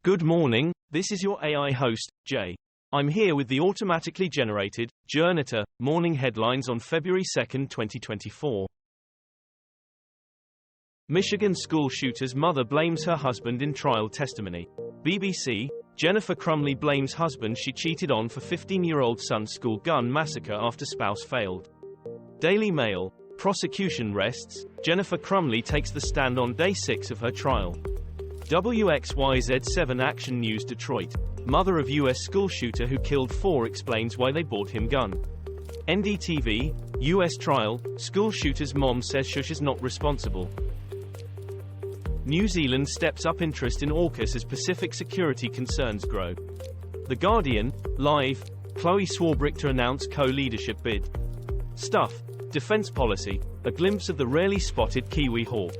Good morning, this is your AI host, Jay. I'm here with the automatically generated, Journato, morning headlines on February 2, 2024. Michigan school shooter's mother blames her husband in trial testimony. BBC, Jennifer Crumley blames husband she cheated on for 15-year-old son's school gun massacre after spouse failed. Daily Mail, prosecution rests, Jennifer Crumley takes the stand on day 6 of her trial. WXYZ7 Action News Detroit, mother of U.S. school shooter who killed 4 explains why they bought him gun. NDTV, U.S. trial, school shooter's mom says Shush is not responsible. New Zealand steps up interest in AUKUS as Pacific security concerns grow. The Guardian, live, Chloe Swarbrick to announce co-leadership bid. Stuff, defense policy, a glimpse of the rarely spotted Kiwi hawk.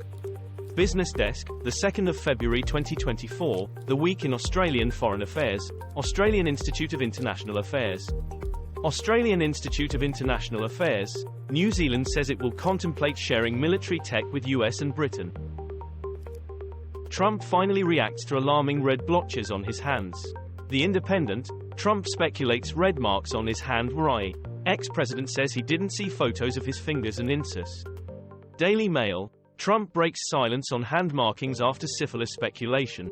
Business Desk, the 2nd of February 2024, the week in Australian Foreign Affairs, Australian Institute of International Affairs. Australian Institute of International Affairs, New Zealand says it will contemplate sharing military tech with US and Britain. Trump finally reacts to alarming red blotches on his hands. The Independent, Trump speculates red marks on his hand were eye. Ex-president says he didn't see photos of his fingers and incis. Daily Mail, Trump breaks silence on hand markings after syphilis speculation.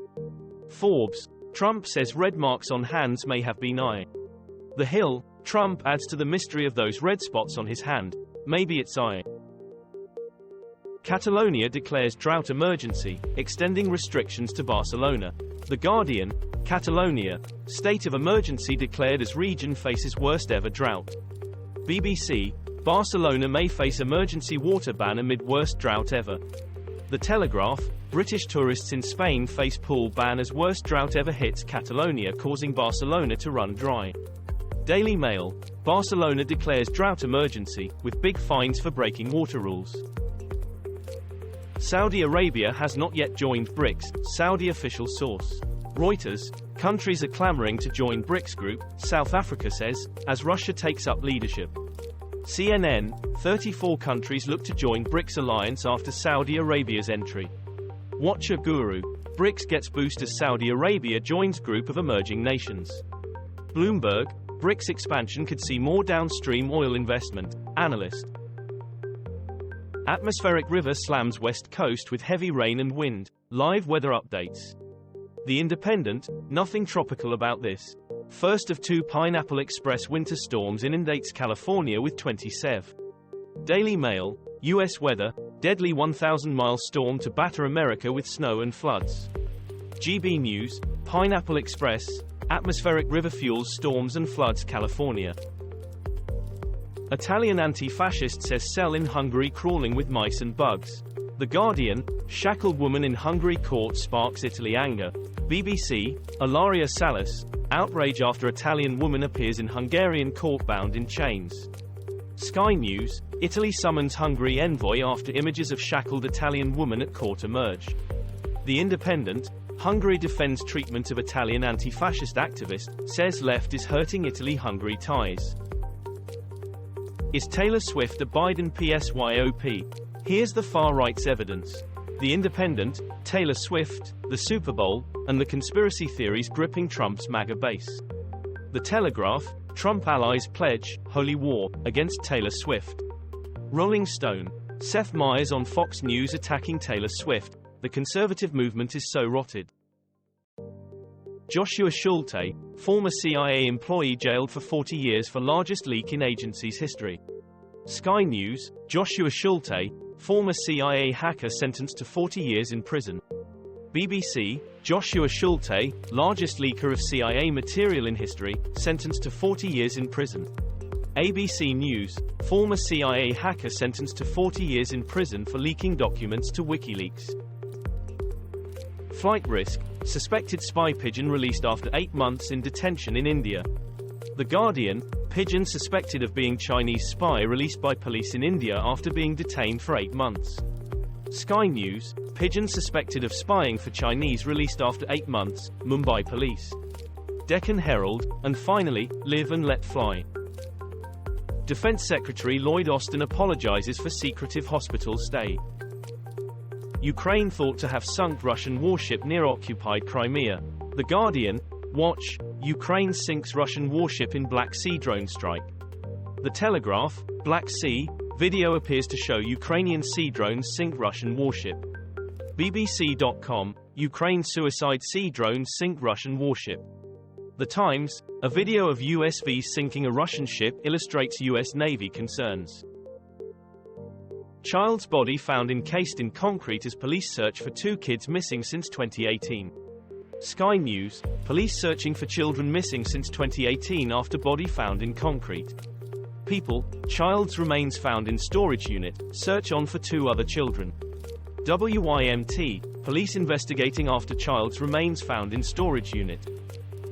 Forbes, Trump says red marks on hands may have been eye. The Hill, Trump adds to the mystery of those red spots on his hand. Maybe it's eye. Catalonia declares drought emergency, extending restrictions to Barcelona. The Guardian, Catalonia, state of emergency declared as region faces worst ever drought. BBC, Barcelona may face emergency water ban amid worst drought ever. The Telegraph, British tourists in Spain face pool ban as worst drought ever hits Catalonia, causing Barcelona to run dry. Daily Mail, Barcelona declares drought emergency, with big fines for breaking water rules. Saudi Arabia has not yet joined BRICS, Saudi official source. Reuters, countries are clamoring to join BRICS group, South Africa says, as Russia takes up leadership. CNN, 34 countries look to join BRICS alliance after Saudi Arabia's entry. Watcher Guru, BRICS gets boost as Saudi Arabia joins group of emerging nations. Bloomberg, BRICS expansion could see more downstream oil investment, analyst. Atmospheric river slams west coast with heavy rain and wind, live weather updates. The Independent, nothing tropical about this. First of 2 Pineapple Express winter storms inundates California with 20 sev. Daily Mail, U.S. weather, deadly 1,000-mile storm to batter America with snow and floods. GB News, Pineapple Express, atmospheric river fuels storms and floods California. Italian anti-fascist says cell in Hungary crawling with mice and bugs. The Guardian, shackled woman in Hungary court sparks Italy anger. BBC, Ilaria Salas, outrage after Italian woman appears in Hungarian court bound in chains. Sky News, Italy summons Hungary envoy after images of shackled Italian woman at court emerge. The Independent, Hungary defends treatment of Italian anti-fascist activist, says left is hurting Italy-Hungary ties. Is Taylor Swift a Biden PSYOP? Here's the far-right's evidence. The Independent, Taylor Swift, the Super Bowl, and the conspiracy theories gripping Trump's MAGA base. The Telegraph, Trump allies pledge, holy war, against Taylor Swift. Rolling Stone, Seth Meyers on Fox News attacking Taylor Swift, the conservative movement is so rotted. Joshua Schulte, former CIA employee jailed for 40 years for largest leak in agency's history. Sky News, Joshua Schulte, former CIA hacker sentenced to 40 years in prison. BBC, Joshua Schulte, largest leaker of CIA material in history, sentenced to 40 years in prison. ABC News, former CIA hacker sentenced to 40 years in prison for leaking documents to WikiLeaks. Flight risk, suspected spy pigeon released after 8 months in detention in India. The Guardian, pigeon suspected of being Chinese spy released by police in India after being detained for 8 months. Sky News, pigeon suspected of spying for Chinese released after 8 months, Mumbai police. Deccan Herald, and finally, live and let fly. Defense Secretary Lloyd Austin apologizes for secretive hospital stay. Ukraine thought to have sunk Russian warship near occupied Crimea. The Guardian, watch, Ukraine sinks Russian warship in Black Sea drone strike. The Telegraph, Black Sea, video appears to show Ukrainian sea drones sink Russian warship. BBC.com, Ukraine suicide sea drones sink Russian warship. The Times, a video of USV sinking a Russian ship illustrates US Navy concerns. Child's body found encased in concrete as police search for 2 kids missing since 2018. Sky News, police searching for children missing since 2018 after body found in concrete. People, child's remains found in storage unit, search on for 2 other children. WYMT, police investigating after child's remains found in storage unit.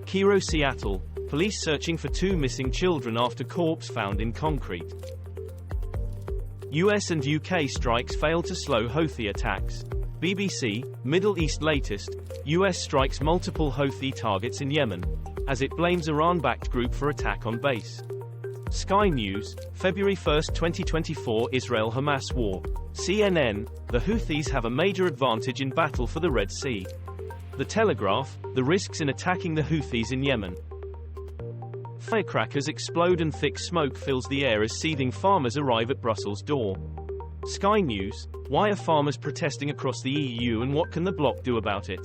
Cairo, Seattle, police searching for 2 missing children after corpse found in concrete. US and UK strikes fail to slow Houthi attacks. BBC, Middle East latest, US strikes multiple Houthi targets in Yemen, as it blames Iran-backed group for attack on base. Sky News, February 1, 2024 Israel-Hamas war. CNN, the Houthis have a major advantage in battle for the Red Sea. The Telegraph, the risks in attacking the Houthis in Yemen. Firecrackers explode and thick smoke fills the air as seething farmers arrive at Brussels' door. Sky News, why are farmers protesting across the EU and what can the bloc do about it?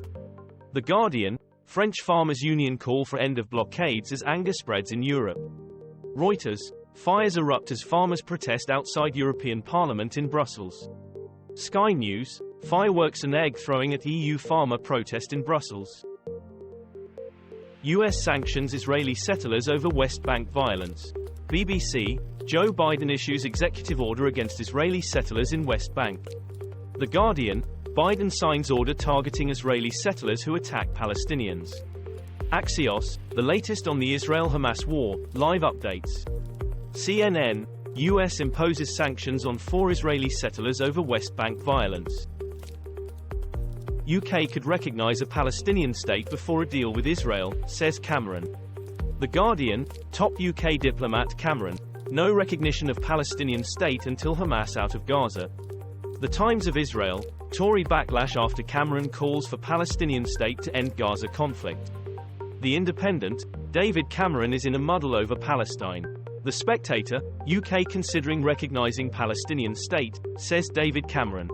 The Guardian, French Farmers' Union call for end of blockades as anger spreads in Europe. Reuters, fires erupt as farmers protest outside European Parliament in Brussels. Sky News, fireworks and egg throwing at EU farmer protest in Brussels. US sanctions Israeli settlers over West Bank violence. BBC, Joe Biden issues executive order against Israeli settlers in West Bank. The Guardian, Biden signs order targeting Israeli settlers who attack Palestinians. Axios, the latest on the Israel-Hamas war, live updates. CNN, US imposes sanctions on 4 Israeli settlers over West Bank violence. UK could recognise a Palestinian state before a deal with Israel, says Cameron. The Guardian, top UK diplomat Cameron, no recognition of Palestinian state until Hamas out of Gaza. The Times of Israel, Tory backlash after Cameron calls for Palestinian state to end Gaza conflict. The Independent, David Cameron is in a muddle over Palestine. The Spectator, UK considering recognising Palestinian state, says David Cameron.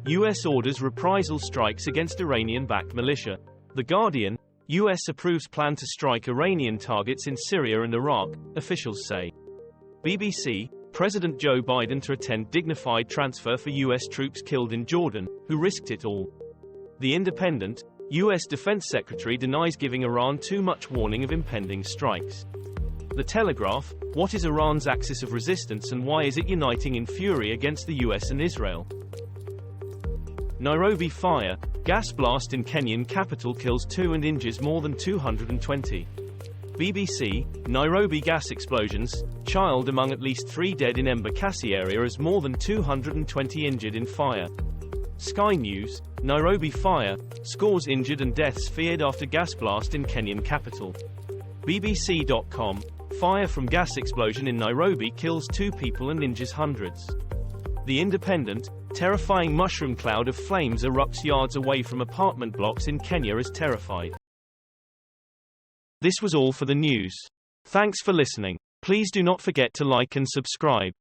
US orders reprisal strikes against Iranian-backed militia. The Guardian, US approves plan to strike Iranian targets in Syria and Iraq, officials say. BBC, President Joe Biden to attend dignified transfer for US troops killed in Jordan, who risked it all. The Independent, US Defense Secretary denies giving Iran too much warning of impending strikes. The Telegraph, what is Iran's axis of resistance and why is it uniting in fury against the US and Israel? Nairobi fire, gas blast in Kenyan capital kills 2 and injures more than 220. BBC, Nairobi gas explosions, child among at least 3 dead in Embakasi area as more than 220 injured in fire. Sky News, Nairobi fire, scores injured and deaths feared after gas blast in Kenyan capital. BBC.com, fire from gas explosion in Nairobi kills 2 people and injures hundreds. The Independent, terrifying mushroom cloud of flames erupts yards away from apartment blocks in Kenya as terrified. This was all for the news. Thanks for listening. Please do not forget to like and subscribe.